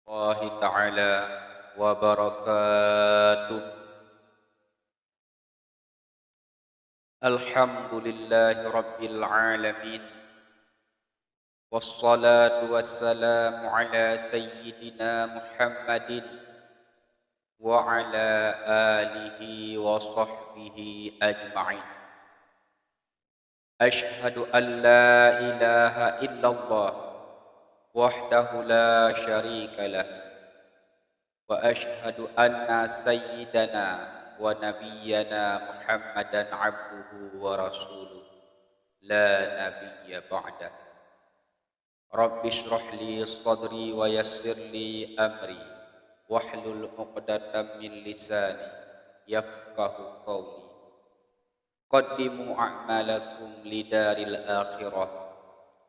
الله تعالى وبركاته. الحمد لله رب العالمين، والصلاة والسلام على سيدنا محمد وعلى آله وصحبه أجمعين. أشهد أن لا إله إلا الله وحده لا شريك له، وأشهد أن سيدنا ونبينا محمدا عبده ورسوله لا نبي بعده. رب اشرح لي صدري ويسر لي أمري واحلل عقدة من لساني يفقه قولي. قدموا أعمالكم لدار الآخرة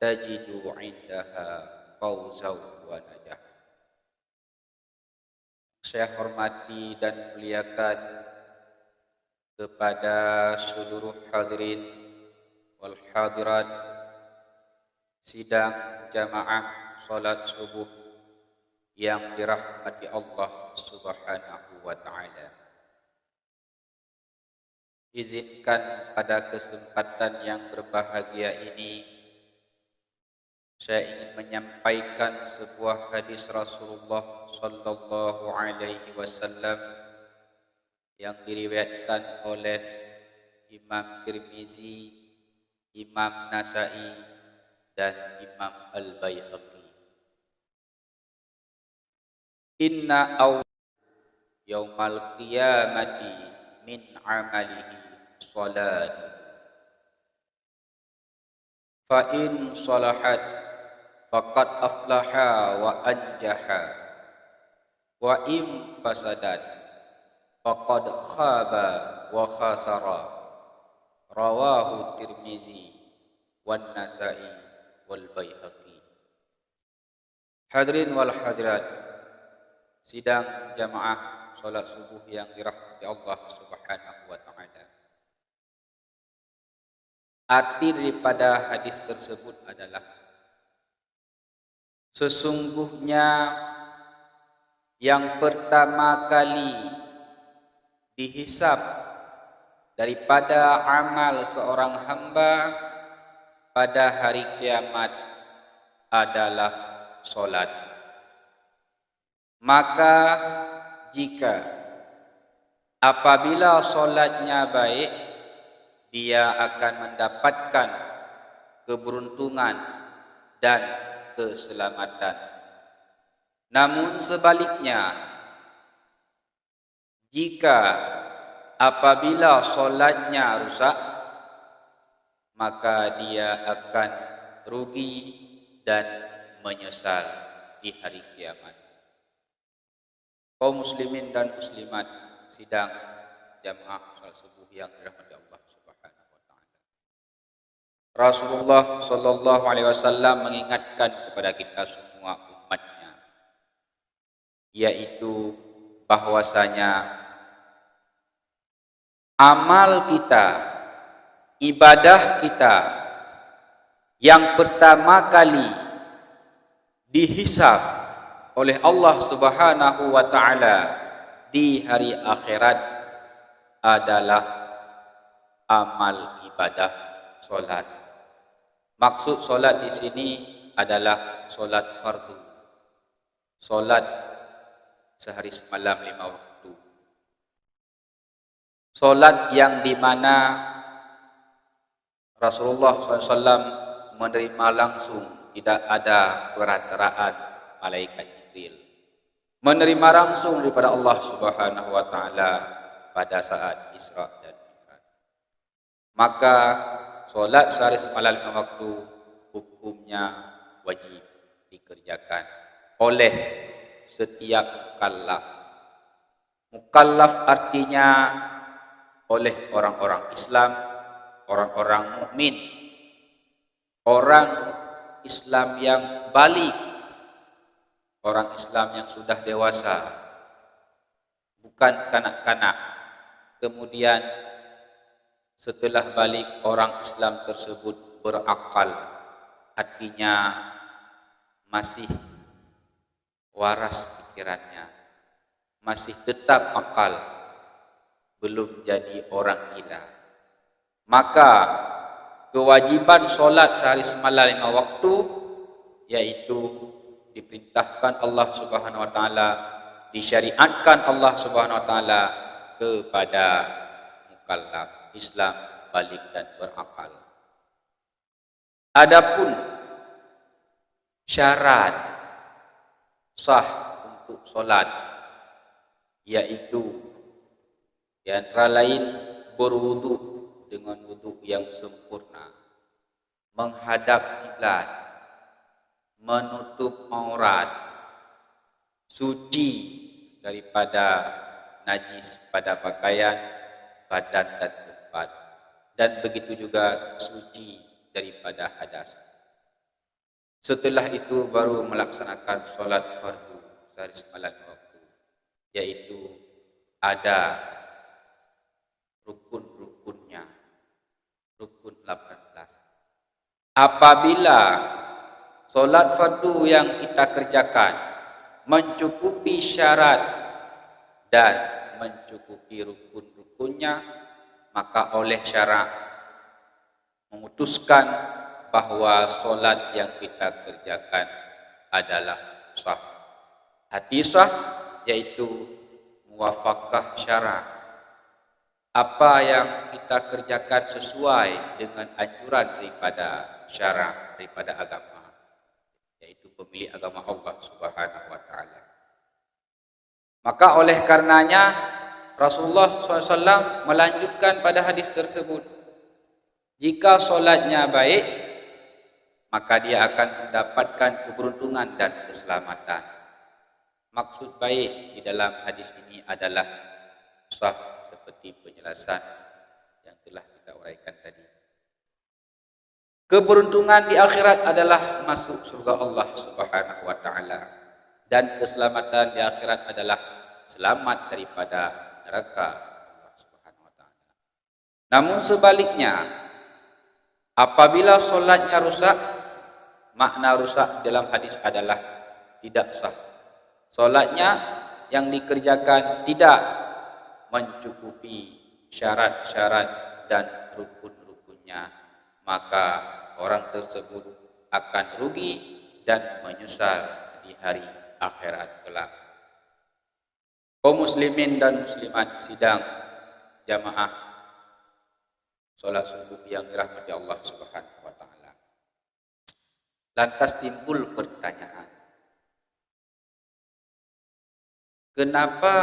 تجدوا عندها فوزا ونجاح. Saya hormati dan muliakan kepada seluruh hadirin wal hadirat sidang jamaah salat subuh yang dirahmati Allah Subhanahu wa taala. Izinkan pada kesempatan yang berbahagia ini saya ingin menyampaikan sebuah hadis Rasulullah sallallahu alaihi wasallam yang diriwayatkan oleh Imam Tirmizi, Imam Nasa'i dan Imam Al-Baihaqi. Inna yaumal qiyamati min amalihi salat, fa in salahat faqad aflaha wa anjaha, wa in fasadat faqad khaba wa khasara. Rawahu Tirmizi wan Nasa'i wal Baihaqi. Hadirin wal hadirat sidang jamaah salat subuh yang dirahmati Allah Subhanahu wa taala. Arti daripada hadis tersebut adalah sesungguhnya yang pertama kali dihisab daripada amal seorang hamba pada hari kiamat adalah solat. Maka jika apabila solatnya baik, dia akan mendapatkan keberuntungan dan keselamatan. Namun sebaliknya, jika apabila solatnya rusak, maka dia akan rugi dan menyesal di hari kiamat. Kaum muslimin dan muslimat sidang jamaah salat subuh yang dirahmati Allah Subhanahu wa taala. Rasulullah sallallahu alaihi wasallam mengingatkan kepada kita semua umatnya, yaitu bahwasanya amal kita, ibadah kita yang pertama kali dihisab oleh Allah Subhanahu wa taala di hari akhirat adalah amal ibadah solat. Maksud solat di sini adalah solat fardu. Solat sehari semalam 5 waktu. Solat yang di mana Rasulullah SAW menerima langsung, tidak ada perantaraan malaikat Jibril. Menerima langsung daripada Allah Subhanahu wa taala pada saat Isra dan Mi'raj. Maka solat sehari semalam 5 waktu hukumnya wajib dikerjakan oleh setiap mukallaf. Mukallaf artinya oleh orang-orang Islam, orang-orang mukmin, orang Islam yang baligh, orang Islam yang sudah dewasa, bukan kanak-kanak. Kemudian setelah balik orang Islam tersebut berakal, artinya masih waras pikirannya, masih tetap akal, belum jadi orang gila, maka kewajiban solat sehari semalam 5 waktu, yaitu diperintahkan Allah Subhanahu Wa Taala, disyariatkan Allah Subhanahu Wa Taala kepada mukallaf Islam balik dan berakal. Adapun syarat sah untuk solat, yaitu di antara lain berwudu dengan wudu yang sempurna, menghadap kiblat, menutup aurat, suci daripada najis pada pakaian, badan dan tempat, dan begitu juga suci daripada hadas. Setelah itu baru melaksanakan solat fardu sehari semalam waktu, yaitu ada rukun-rukunnya, rukun 18. Apabila solat fardu yang kita kerjakan mencukupi syarat dan mencukupi rukun-rukunnya, maka oleh syarak memutuskan bahawa solat yang kita kerjakan adalah sah. Hati sah yaitu muwafaqah syarak. Apa yang kita kerjakan sesuai dengan anjuran daripada syarak, daripada agama, yaitu pemilik agama Allah Subhanahu Wa Taala. Maka oleh karenanya Rasulullah SAW melanjutkan pada hadis tersebut, jika solatnya baik, maka dia akan mendapatkan keberuntungan dan keselamatan. Maksud baik di dalam hadis ini adalah sah seperti penjelasan yang telah kita uraikan tadi. Keberuntungan di akhirat adalah masuk surga Allah Subhanahu Wa Taala, dan keselamatan di akhirat adalah selamat daripada neraka Allah Subhanahu Wa Taala. Namun sebaliknya, apabila solatnya rusak, makna rusak dalam hadis adalah tidak sah. Solatnya yang dikerjakan tidak mencukupi syarat-syarat dan rukun-rukunnya, maka orang tersebut akan rugi dan menyesal di hari akhirat kelak. Kaum muslimin dan muslimat sidang jamaah solat subuh yang dirahmati Allah Subhanahu Wa Taala. Lantas timbul pertanyaan, kenapa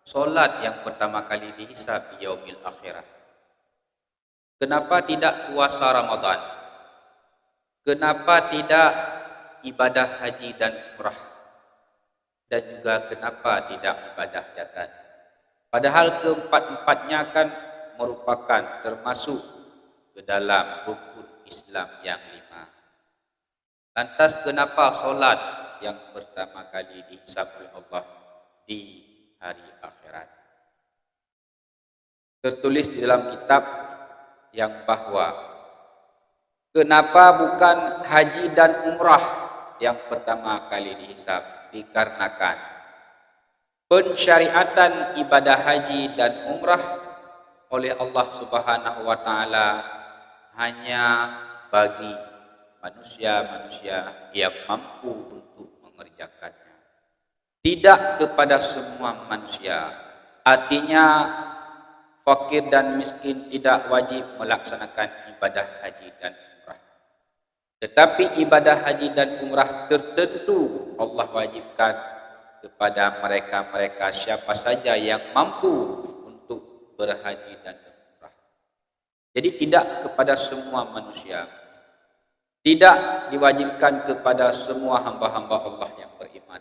solat yang pertama kali dihisab di yaumil akhirah? Kenapa tidak puasa Ramadan? Kenapa tidak ibadah haji dan umrah? Dan juga kenapa tidak ibadah zakat? Padahal keempat-empatnya kan merupakan termasuk ke dalam rukun Islam yang 5. Lantas kenapa solat yang pertama kali dihisab oleh Allah di hari akhirat? Tertulis di dalam kitab yang bahwa kenapa bukan haji dan umrah yang pertama kali dihisab? Dikarenakan pensyariatan ibadah haji dan umrah oleh Allah Subhanahu Wa Taala hanya bagi manusia-manusia yang mampu untuk mengerjakannya, tidak kepada semua manusia. Artinya fakir dan miskin tidak wajib melaksanakan ibadah haji dan umrah. Tetapi ibadah haji dan umrah tertentu Allah wajibkan kepada mereka-mereka siapa saja yang mampu untuk berhaji dan umrah. Jadi tidak kepada semua manusia, tidak diwajibkan kepada semua hamba-hamba Allah yang beriman,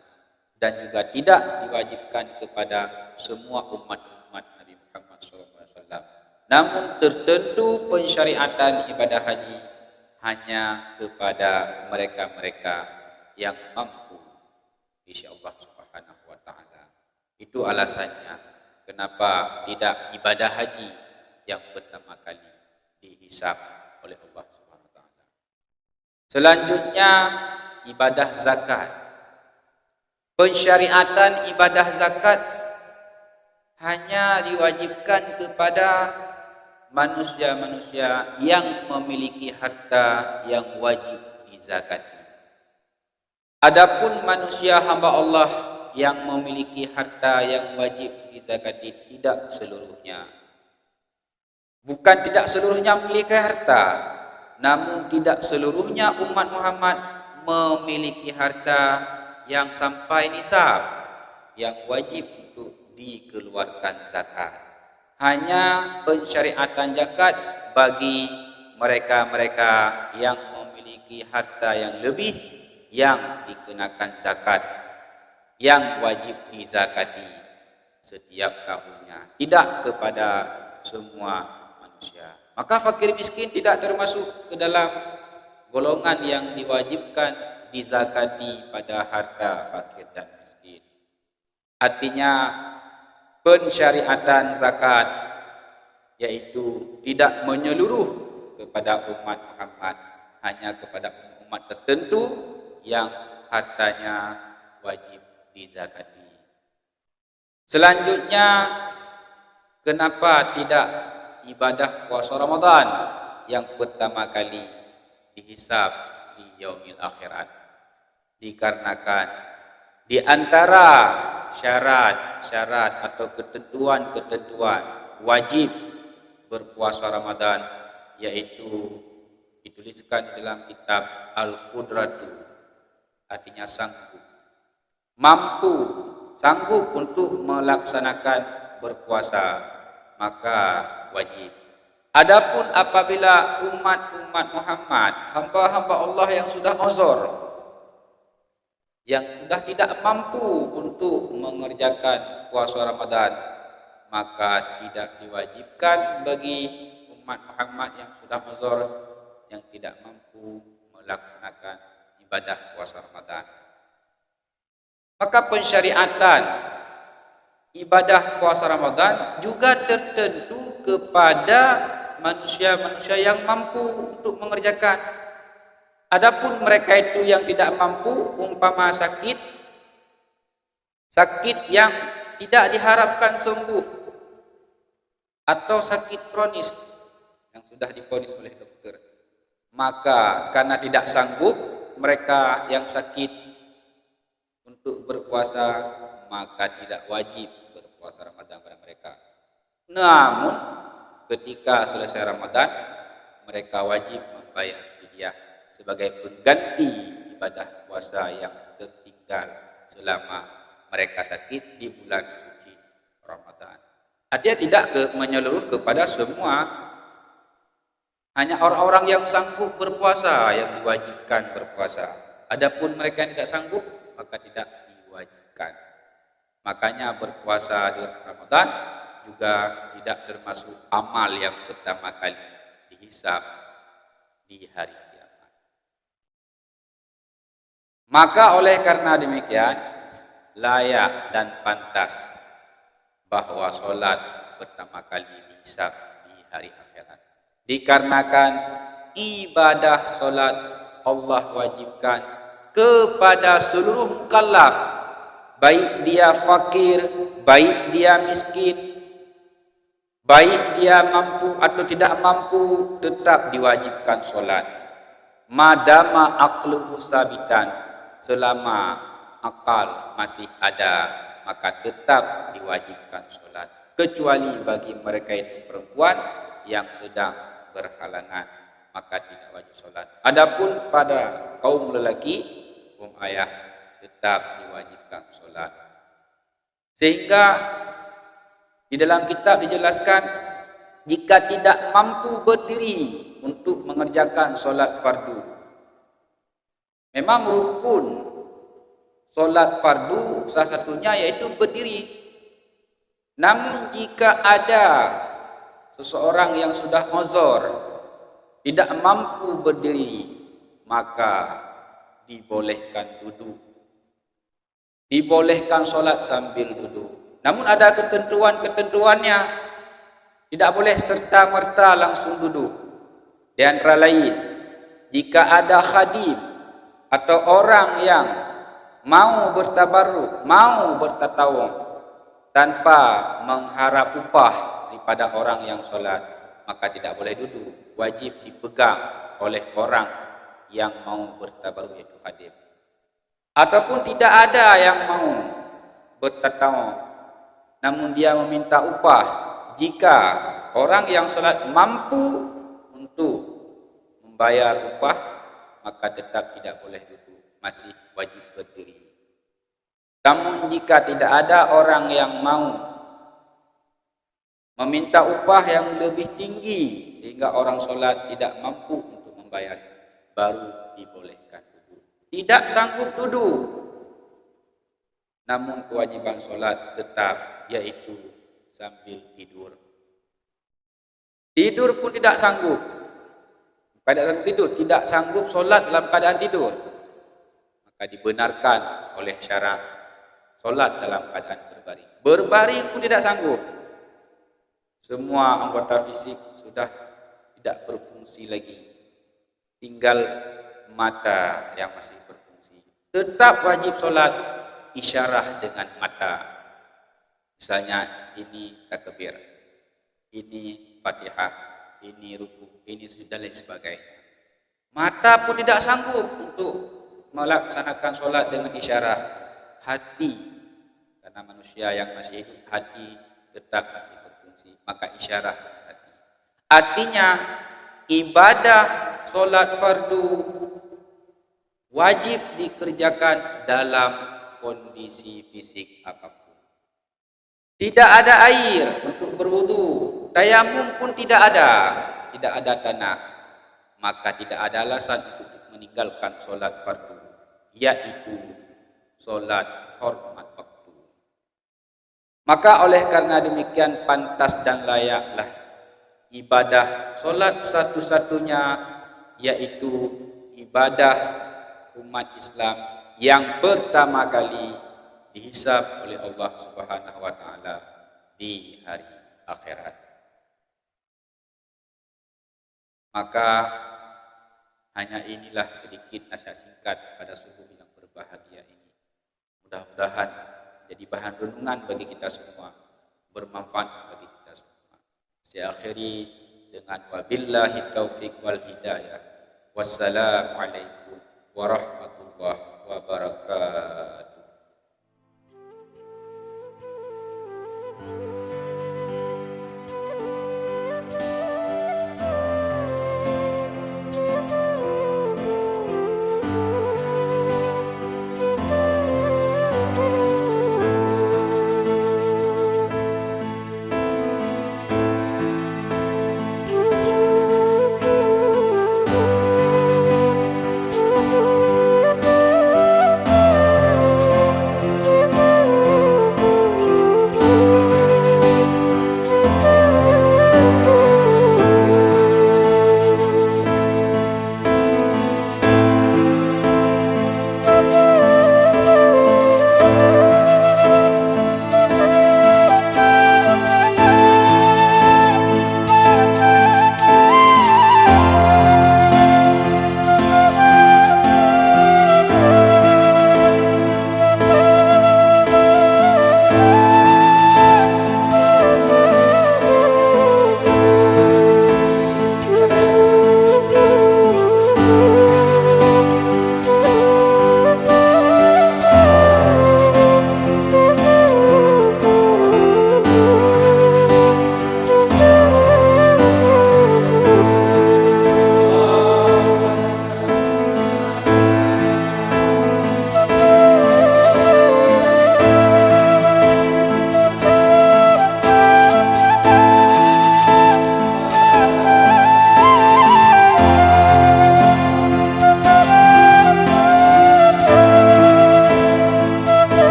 dan juga tidak diwajibkan kepada semua umat-umat Nabi Muhammad SAW. Namun tertentu pensyariatan ibadah haji hanya kepada mereka-mereka yang mampu, insyaallah Subhanahu Wa Taala. Itu alasannya kenapa tidak ibadah haji yang pertama kali dihisab oleh Allah Subhanahu Wa Taala. Selanjutnya ibadah zakat. Pensyariatan ibadah zakat hanya diwajibkan kepada manusia-manusia yang memiliki harta yang wajib dizakati. Adapun manusia hamba Allah yang memiliki harta yang wajib dizakati tidak seluruhnya. Bukan tidak seluruhnya memiliki harta, namun tidak seluruhnya umat Muhammad memiliki harta yang sampai nisab, yang wajib untuk dikeluarkan zakat. Hanya pensyariatan zakat bagi mereka-mereka yang memiliki harta yang lebih, yang dikenakan zakat, yang wajib dizakati setiap tahunnya, tidak kepada semua manusia. Maka fakir miskin tidak termasuk ke dalam golongan yang diwajibkan dizakati pada harta fakir dan miskin. Artinya pensyariatan zakat yaitu tidak menyeluruh kepada umat Muhammad, hanya kepada umat tertentu yang hartanya wajib dizakati. Selanjutnya, kenapa tidak ibadah puasa Ramadan yang pertama kali dihisab di yaumil akhirat? Dikarenakan di antara syarat-syarat atau ketentuan-ketentuan wajib berpuasa Ramadan yaitu dituliskan di dalam kitab Al-Qudratu, artinya sanggup, mampu, sanggup untuk melaksanakan berpuasa, maka wajib. Adapun apabila umat-umat Muhammad, hamba-hamba Allah yang sudah uzur, yang sudah tidak mampu untuk mengerjakan puasa Ramadan, maka tidak diwajibkan bagi umat Muhammad yang sudah uzur, yang tidak mampu melaksanakan ibadah puasa Ramadan. Maka pensyariatan ibadah puasa Ramadan juga tertentu kepada manusia-manusia yang mampu untuk mengerjakan. Adapun mereka itu yang tidak mampu, umpama sakit yang tidak diharapkan sembuh, atau sakit kronis yang sudah divonis oleh dokter, maka karena tidak sanggup mereka yang sakit untuk berpuasa, maka tidak wajib berpuasa Ramadan pada mereka. Namun ketika selesai Ramadan, mereka wajib membayar fidyah sebagai pengganti ibadah puasa yang tertinggal selama mereka sakit di bulan suci Ramadan. Artinya tidak menyeluruh kepada semua, hanya orang-orang yang sanggup berpuasa yang diwajibkan berpuasa. Adapun mereka yang tidak sanggup, maka tidak diwajibkan. Makanya berpuasa di Ramadan juga tidak termasuk amal yang pertama kali dihisab di hari kiamat. Maka oleh karena demikian, layak dan pantas bahwa solat pertama kali dihisab di hari akhirat. Dikarenakan ibadah solat Allah wajibkan kepada seluruh mukallaf, baik dia fakir, baik dia miskin, baik dia mampu atau tidak mampu, tetap diwajibkan solat. Madama aqluhu sabitan, selama akal masih ada, maka tetap diwajibkan solat. Kecuali bagi mereka itu perempuan yang sedang berhalangan, maka tidak wajib solat. Adapun pada kaum lelaki, ayah, tetap diwajibkan solat. Sehingga di dalam kitab dijelaskan, jika tidak mampu berdiri untuk mengerjakan solat fardu, memang rukun solat fardu salah satunya yaitu berdiri. Namun jika ada seseorang yang sudah uzur, tidak mampu berdiri, maka dibolehkan duduk. Dibolehkan solat sambil duduk. Namun ada ketentuan-ketentuannya. Tidak boleh serta-merta langsung duduk. Di antara lain, jika ada khadim atau orang yang mau bertabarruk, mau bertatawun tanpa mengharap upah daripada orang yang solat, maka tidak boleh duduk. Wajib dipegang oleh orang yang mau bertabarruk, yaitu khadim. Ataupun tidak ada yang mau bertatawun, namun dia meminta upah. Jika orang yang solat mampu untuk membayar upah, maka tetap tidak boleh duduk, masih wajib berdiri. Namun jika tidak ada orang yang mau meminta upah yang lebih tinggi sehingga orang solat tidak mampu untuk membayar, baru dibolehkan duduk. Tidak sanggup duduk, namun kewajiban solat tetap, yaitu sambil tidur. Tidur pun tidak sanggup. Keadaan tidur, tidak sanggup solat dalam keadaan tidur, maka dibenarkan oleh syarak solat dalam keadaan berbaring. Berbaring pun tidak sanggup. Semua anggota fisik sudah tidak berfungsi lagi. Tinggal mata yang masih berfungsi. Tetap wajib solat isyarah dengan mata. Misalnya ini takbir, ini Fatihah, ini ruku, ini sujud dan lain sebagainya. Mata pun tidak sanggup untuk melaksanakan solat dengan isyarat. Hati, karena manusia yang masih hidup, hati tetap masih berfungsi, maka isyarat hati. Artinya ibadah solat fardu wajib dikerjakan dalam kondisi fisik apapun. Tidak ada air untuk berwudu, tayamum pun tidak ada tanah, maka tidak ada alasan untuk meninggalkan solat fardu, yaitu solat hormat waktu. Maka oleh karena demikian pantas dan layaklah ibadah solat satu-satunya, yaitu ibadah umat Islam yang pertama kali dihisab oleh Allah Subhanahu wa taala di hari akhirat. Maka hanya inilah sedikit nasihat singkat pada subuh yang berbahagia ini. Mudah-mudahan jadi bahan renungan bagi kita semua, bermanfaat bagi kita semua. Saya akhiri dengan wabillahi taufik wal hidayah. Wassalamualaikum warahmatullahi wabarakatuh.